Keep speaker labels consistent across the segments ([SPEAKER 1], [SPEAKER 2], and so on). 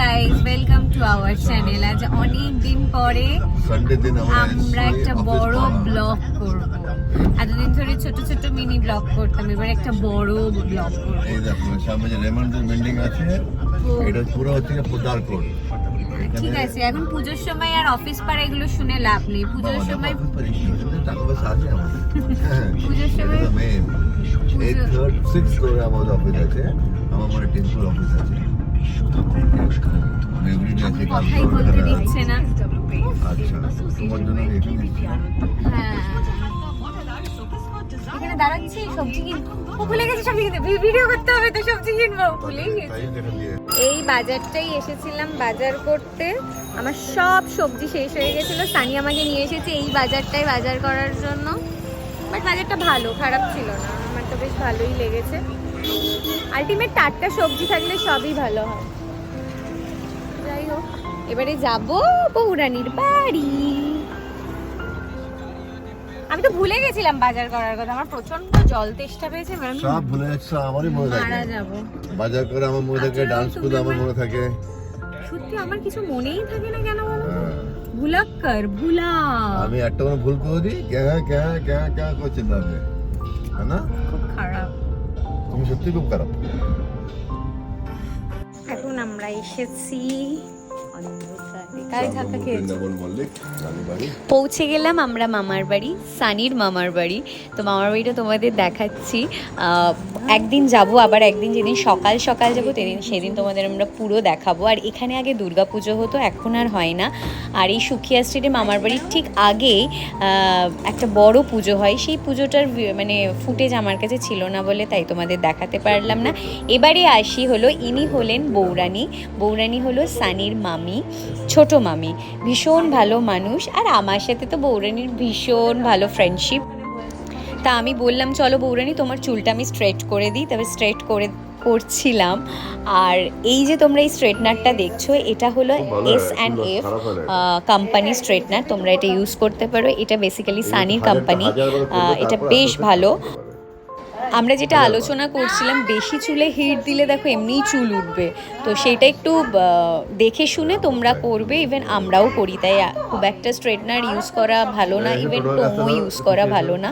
[SPEAKER 1] Guys, welcome to our channel. আজ অনেক দিন পরে
[SPEAKER 2] সানডে দিন
[SPEAKER 1] আমরা একটা বড় ব্লগ করব। এতদিন ধরে ছোট ছোট মিনি ব্লগ করতাম, এবার একটা বড় ব্লগ করব।
[SPEAKER 2] এই দেখো সামনে যে রেমন্ডের বিল্ডিং আছে, এটা পুরো হচ্ছে পোদার কোড।
[SPEAKER 1] ঠিক আছে, এখন পুজোর সময় আর অফিস পাড়া এগুলো শুনে লাভ নেই। পুজোর সময়
[SPEAKER 2] টাকা পয়সা আছে আমাদের।
[SPEAKER 1] পুজোর সময়
[SPEAKER 2] 6 ফ্লোরে আমাদের অফিস আছে, আমার মনে 10 ফ্লোর অফিস আছে।
[SPEAKER 1] কথাই বলতে দিচ্ছে না।
[SPEAKER 2] আচ্ছা, তোমার জন্য এখানে
[SPEAKER 1] হ্যাঁ, এখানে দাঁড়াচ্ছি, সবজি কিনবো। ভুলে গেছি সবজি কিনতে, ভিডিও করতে হবে তো সবজি কিনবো, ভুলেই গেছি। এই বাজারটাই এসেছিলাম বাজার করতে, আমার সব সবজি শেষ হয়ে গেছিল। সানি আমাকে নিয়ে এসেছে এই বাজারটাই বাজার করার জন্য। বাট বাজারটা ভালো, খারাপ ছিল না, আমার তো বেশ ভালোই লেগেছে। আলটিমেট টাটকা সবজি থাকলে সবই ভালো হয়। যাই হোক, এবারে যাবো বৌরানীর বাড়ি। আমি তো ভুলে গেছিলাম বাজার করার কথা, আমার প্রচন্ড জল তেষ্টা পেয়েছে।
[SPEAKER 2] সব ভুলে যাচ্ছ, আমারই মনে থাকে।
[SPEAKER 1] মারা যাবো।
[SPEAKER 2] বাজার করে আমার মনে থাকে, ডান্স করতে আমার মনে থাকে।
[SPEAKER 1] সত্যি আমার কিছু মনেই থাকে না কেন বলো? ভুলাক্কর ভুলা।
[SPEAKER 2] আমি একটা কোনো ভুল করে দিই, ক্যা করছি না, হ্যাঁ না?
[SPEAKER 1] খুব খারাপ।
[SPEAKER 2] তুমি সত্যি খুব খারাপ।
[SPEAKER 1] এখন আমরা এসেছি পৌঁছে গেলাম আমরা মামার বাড়ি, সানির মামার বাড়ি। তো মামার বাড়িটা তোমাদের দেখাচ্ছি। একদিন যাব, আবার একদিন যেদিন সকাল সকাল যাবো সেদিন তোমাদের আমরা পুরো দেখাবো। আর এখানে আগে দুর্গাপুজো হতো, এখন আর হয় না। আর এই সুখিয়া স্ট্রিটে মামার বাড়ির ঠিক আগেই একটা বড় পুজো হয়। সেই পুজোটার মানে ফুটেজ আমার কাছে ছিল না বলে তাই তোমাদের দেখাতে পারলাম না। এবারে আসি হলো, ইনি হলেন বৌরানী। বৌরানী হলো সানির মামি, ছোট মামি। ভীষণ ভালো মানুষ, আর আমার সাথে তো বৌরানীর ভীষণ ভালো ফ্রেন্ডশিপ। তা আমি বললাম চলো বৌরানী তোমার চুলটা আমি স্ট্রেট করে দিই, তবে স্ট্রেট করছিলাম। আর এই যে তোমরা এই স্ট্রেটনারটা দেখছো, এটা হলো S&F কোম্পানি স্ট্রেটনার। তোমরা এটা ইউজ করতে পারো, এটা বেসিক্যালি সানির কোম্পানি। এটা বেশ ভালো। আমরা যেটা আলোচনা করছিলাম, বেশি চুলে হিট দিলে দেখো এমনিই চুল উঠবে, তো সেটা একটু দেখে শুনে তোমরা করবে। ইভেন আমরাও করি, তাই খুব একটা স্ট্রেটনার ইউজ করা ভালো না, ইভেন টোমো ইউজ করা ভালো না।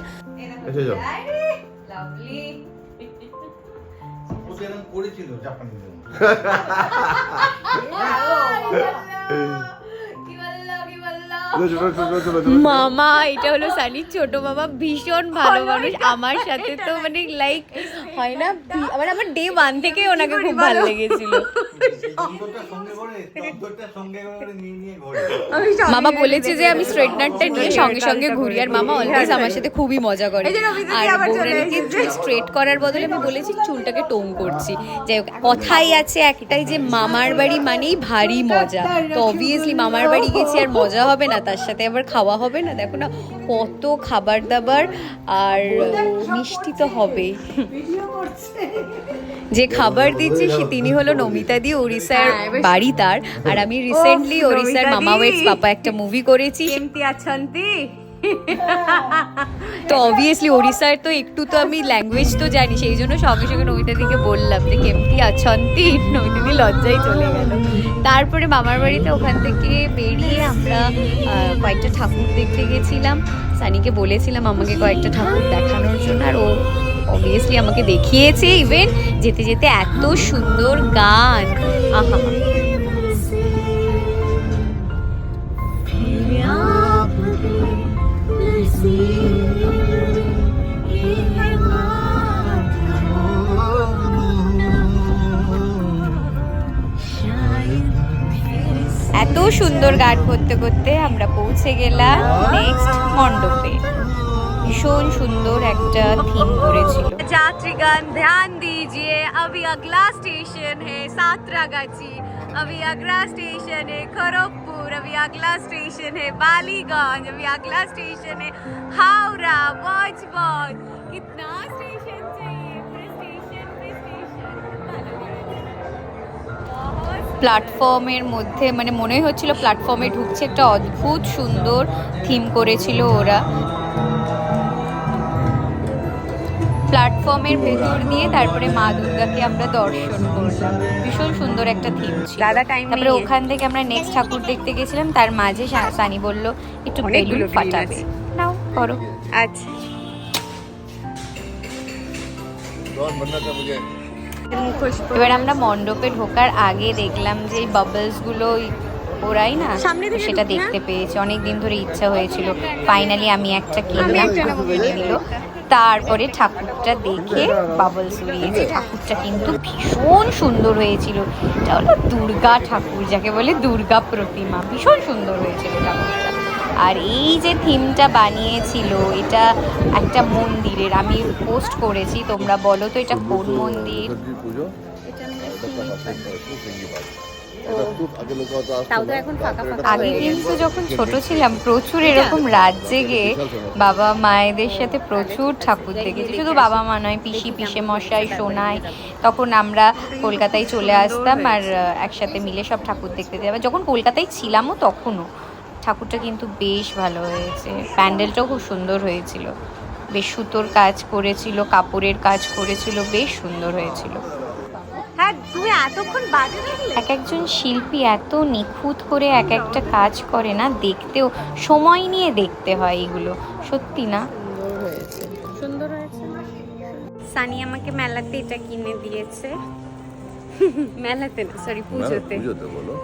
[SPEAKER 1] মামা, এটা হলো সানির ছোট মামা, ভীষণ ভালো মানুষ। আমার সাথে তো মানে লাইক হয় না, আমার ডে 1 থেকে ওনাকে খুব ভালো লেগেছিল। মামা বলেছে যে আমি স্ট্রেটনারটা নিয়ে সঙ্গে সঙ্গে ঘুরি, আর মামা অলওয়েজ আমার সাথে খুবই মজা করে। আর বৌরানীকে চুল স্ট্রেট করার বদলে আমি বলেছি চুলটাকে টোন করছি। যাই হোক, কথাই আছে একটাই যে মামার বাড়ি মানেই ভারী মজা। তো অবভিয়াসলি মামার বাড়ি গেছি, আর মজা হবে না, তার সাথে আবার খাওয়া হবে না। দেখো না কত খাবার দাবার, আর মিষ্টি তো হবেই। যে খাবার দিচ্ছে তিনি হলো নমিতা দি, ওড়িশার বাড়ি তার। আর আমি রিসেন্টলি ওড়িশার মামা ওয়েটস পাপা একটা মুভি করেছি। কেমতি আছন্তি? তো অবভিয়াসলি ওড়িশার তো একটু তো আমি ল্যাঙ্গুয়েজ তো জানি, সেই জন্য সঙ্গে সঙ্গে নমিতা দিকে বললাম যে কেমতি আছন্তি। নমিতা দি লজ্জায় চলে গেল। তারপরে মামার বাড়িতে ওখান থেকে বেরিয়ে আমরা কয়েকটা ঠাকুর দেখতে গেছিলাম। সানিকে বলেছিলাম আমাকে কয়েকটা ঠাকুর দেখানোর জন্য, আর ও অবভিয়াসলি আমাকে দেখিয়েছে। ইভেন যেতে যেতে এত সুন্দর গান, আহা। এত সুন্দর গান করতে করতে আমরা পৌঁছে গেলাম নেক্সট মণ্ডপে। ভীষণ সুন্দর একটা থিম করেছিল। যাত্রীগণ ধ্যান दीजिए, अभी अगला स्टेशन है सातरागाची, अभी अगला स्टेशन है खड़गपुर, अभी अगला स्टेशन है बालीगंज, अभी अगला स्टेशन है हावड़ा, बजबज। कितना स्टेशन चाहिए, पूरे स्टेशन पे स्टेशन। প্ল্যাটফর্মের মধ্যে মানে মনে হচ্ছিল প্ল্যাটফর্মে ঢুকছে। একটা অদ্ভুত সুন্দর থিম করেছিল ওরা। প্ল্যাটফর্মের ভেতর দিয়ে তারপরে মা দুর্গাকে আমরা দর্শন করলাম। ভীষণ সুন্দর একটা থিম ছিল।
[SPEAKER 3] দাদা টাইম
[SPEAKER 1] তারপরে ওখান থেকে আমরা নেক্সট ঠাকুর দেখতে গেছিলাম, তার মাঝে সানি বলল একটু বেলুন
[SPEAKER 3] অনেকগুলো বেলুন
[SPEAKER 1] ফাটাবে,
[SPEAKER 3] আছে।
[SPEAKER 1] নাও করো।
[SPEAKER 3] আচ্ছা
[SPEAKER 2] कौन बनना था मुझे
[SPEAKER 3] মুখোশ
[SPEAKER 1] এবার আমরা মণ্ডপে ঢোকার আগে দেখলাম যে এই বাবলস গুলো ওরাই না,
[SPEAKER 3] সামনে থেকে
[SPEAKER 1] সেটা
[SPEAKER 3] ঢুক না?
[SPEAKER 1] দেখতে পেয়েছি। অনেক দিন ধরে ইচ্ছা হয়েছিল, ফাইনালি আমি একটা
[SPEAKER 3] আমি
[SPEAKER 1] কিনলাম,
[SPEAKER 3] একটা নেবো।
[SPEAKER 1] কিনে নিল। তারপরে ঠাকুরটা দেখে বাবলস উড়িয়েছি। ঠাকুরটা কিন্তু ভীষণ সুন্দর হয়েছিল। এটা হলো দুর্গা ঠাকুর, যাকে বলে দুর্গা প্রতিমা। ভীষণ সুন্দর হয়েছিল ঠাকুরটা। আর এই যে থিমটা বানিয়েছিল, এটা একটা মন্দিরের, আমি পোস্ট করেছি, তোমরা বলো তো এটা কোন মন্দির?
[SPEAKER 2] পুজো
[SPEAKER 3] তাও তো এখন ফাঁকা ফাঁকা
[SPEAKER 1] আগে
[SPEAKER 3] হয়ে গেছে।
[SPEAKER 1] কিন্তু যখন ছোট ছিলাম প্রচুর এরকম রাত জেগে বাবা মায়েদের সাথে প্রচুর ঠাকুর দেখেছি। শুধু বাবা মা নয়, পিসি পিসে মশাই শোনায়, তখন আমরা কলকাতায় চলে আসতাম আর একসাথে মিলে সব ঠাকুর দেখতে যাবো। যখন কলকাতায় ছিলামও তখনও ঠাকুরটা কিন্তু বেশ ভালো হয়েছে। প্যান্ডেলটাও খুব সুন্দর হয়েছিল, বেশ সুতোর কাজ করেছিল, কাপড়ের কাজ করেছিল, বেশ সুন্দর হয়েছিল।
[SPEAKER 3] হ্যাঁ তুমি এতক্ষণ বাজে দেখলে?
[SPEAKER 1] এক একজন শিল্পী এত নিখুঁত করে এক একটা কাজ করে না, দেখতেও সময় নিয়ে দেখতে হয় এগুলো, সত্যি না?
[SPEAKER 3] সুন্দর হয়েছে। সানি আমাকে মেলাতে এটা কিনে দিয়েছে। মেলাতে না, সরি পুজোতে।
[SPEAKER 2] পুজোতে বলো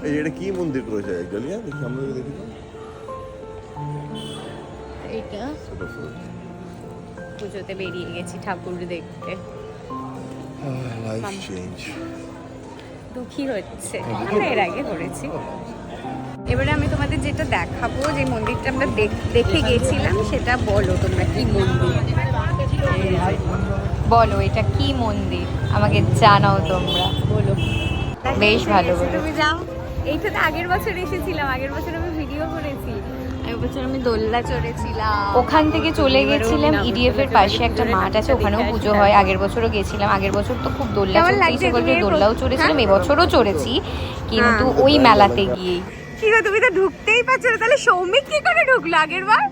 [SPEAKER 2] এই এটা কি মন্দির করেছে গলিয়া দেখি আমরা দেখি তো
[SPEAKER 3] এটা পুজোতে বেরিয়ে গেছি ঠাকুর দেখতে।
[SPEAKER 2] লাইফ চেঞ্জ
[SPEAKER 3] দুঃখী হচ্ছে, আমরা এর আগে করেছি। এবারে আমি তোমাদের যেটা দেখাবো, যে মন্দিরটা আমরা দেখে গেছিলাম, সেটা বলো তোমরা কি মন্দির।
[SPEAKER 1] বলো এটা কি মন্দির, আমাকে জানাও তোমরা।
[SPEAKER 3] বলো।
[SPEAKER 1] বেশ ভালো বলেছো।
[SPEAKER 3] তুমি যাও। এইটাতে আগের বছর এসেছিলাম, আগের বছর আমি ভিডিও করেছি। আগের বছর আমি দোলনা চড়েছিলাম।
[SPEAKER 1] ওখান থেকে চলে গেছিলাম ইডিএফ এর পাশে একটা মাঠ আছে, ওখানেও পুজো হয়। আগের বছরও গেছিলাম, আগের বছর তো খুব দোলনা
[SPEAKER 3] কেমন
[SPEAKER 1] চড়তে
[SPEAKER 3] লাগছে
[SPEAKER 1] ইচ্ছে করছিল,
[SPEAKER 3] তুমি?
[SPEAKER 1] দোলনাও চড়েছিলাম,
[SPEAKER 3] হ্যাঁ?
[SPEAKER 1] এবছরও চড়েছি, কিন্তু
[SPEAKER 3] হ্যাঁ।
[SPEAKER 1] ওই মেলাতে গিয়েই।
[SPEAKER 3] কি গো, তুমি তো ঢুকতেই পারছো না, তাহলে সৌমিক কি করে ঢুকলো আগের বার?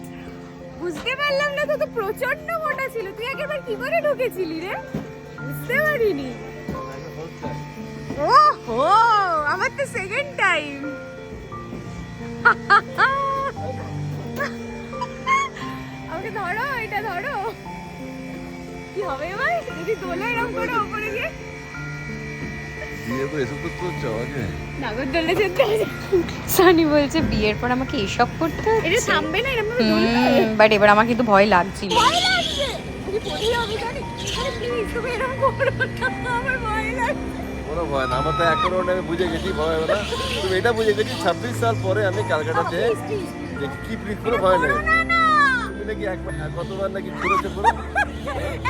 [SPEAKER 3] বুঝতে পারলাম না, তো প্রচন্ড মোটা ছিল। তুই আগের বার কি করে ঢুকেছিলি রে? বুঝতে পারিনি। ওহো, আমার তো সেকেন্ড টাইম। আমাকে ধরো, এটা ধরো। কি হবে এবার যদি দোলে এরকম করে ওপরে গিয়ে?
[SPEAKER 2] ये तो ऐसा कुछ तो चाहोगे
[SPEAKER 3] নাগরদোলে যেতে হবে।
[SPEAKER 1] সানি বলছে বিয়ের পর আমাকে এসব করতে
[SPEAKER 3] এটা
[SPEAKER 1] হচ্ছে।
[SPEAKER 3] থামবে না এরকম ভাবে দোলবে?
[SPEAKER 1] বাট এবার আমার কিন্তু ভয় লাগছিল।
[SPEAKER 3] ভয় লাগছে। তুমি পড়ে যাবে জানি। আরে প্লিজ তুমি এরকম করো না, আমার ভয় লাগছে।
[SPEAKER 2] কোনো ভয় না, আমার তো এখন আমি বুঝে গেছি ভয় হবে না। তুমি এটা বুঝে গেছি 26 সাল পরে আমি ক্যালকাটাতে দেখি কি প্লিজ কোনো ভয় নেই।
[SPEAKER 3] না না,
[SPEAKER 2] তুমি নাকি একবার কতবার নাকি ঘুরেছে পুরো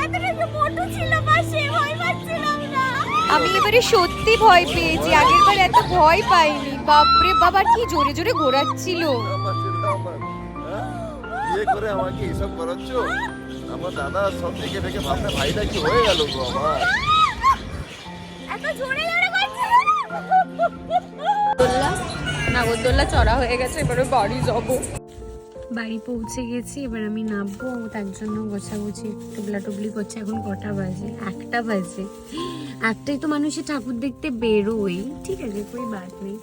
[SPEAKER 3] এতটা কি মোটু ছিল পাশে, ভয় পাচ্ছিলাম না।
[SPEAKER 1] আমি এবারে সত্যি ভয় পেয়েছি, আগের বার এত ভয় পাইনি। বাপরে বাবা কি জোরে জোরে ঘোরাচ্ছিল।
[SPEAKER 2] আমার ছেলেটা আমার হ্যাঁ? বিয়ে করে আমাকে এসব করাচ্ছ? আমার দাদা সব দেখে দেখে ভাবনা ভাইটা কি হয়ে গেল গো আমার।
[SPEAKER 3] এত জোরে জোরে করছে। নাগরদোল্লা চড়া হয়ে গেছে, এবারে বাড়ি যাবো। বাড়ি পৌঁছে গেছি, এবার আমি নামবো, তার জন্য গোছাগুছি টুবলা টুবলি করছে। এখন কটা বাজে? 1টা বাজে। 1টায় তো মানুষের ঠাকুর দেখতে বেরোই, ঠিক আছে, কই বাদ নেই।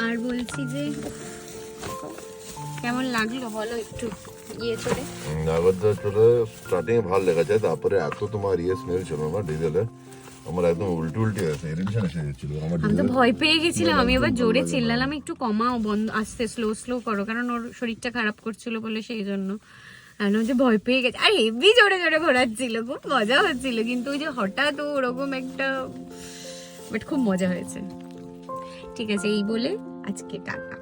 [SPEAKER 3] আর বলছি যে কেমন লাগলো বলো একটু ইয়ে চড়ে।
[SPEAKER 2] নাগরদোলা চলে স্টার্টিং ভালো লেগেছে, তারপরে এত তোমার ইয়ে স্মেল ছিল না ডিজেলের, আমার একদম উল্টো উল্টি আছে, ইরিটেশন এসে যাচ্ছিল আমার
[SPEAKER 3] আমি তো
[SPEAKER 2] ডিজেল।
[SPEAKER 3] ভয় পেয়ে গেছিলাম, আমি এবার
[SPEAKER 2] একদম
[SPEAKER 3] জোরে
[SPEAKER 2] ভালো
[SPEAKER 3] চিল্লালাম একটু কমাও, বন্ধ, আস্তে স্লো স্লো করো, কারণ ওর শরীরটা খারাপ করছিল বলে সেই জন্য। আর যে ভয় পেয়ে গেছে, আর হেভি জোরে জোরে ঘোরাচ্ছিল, খুব মজা হচ্ছিল, কিন্তু ওই যে হঠাৎ ওরকম একটা, বাট খুব মজা হয়েছে। ঠিক আছে, এই বলে আজকে টাটা।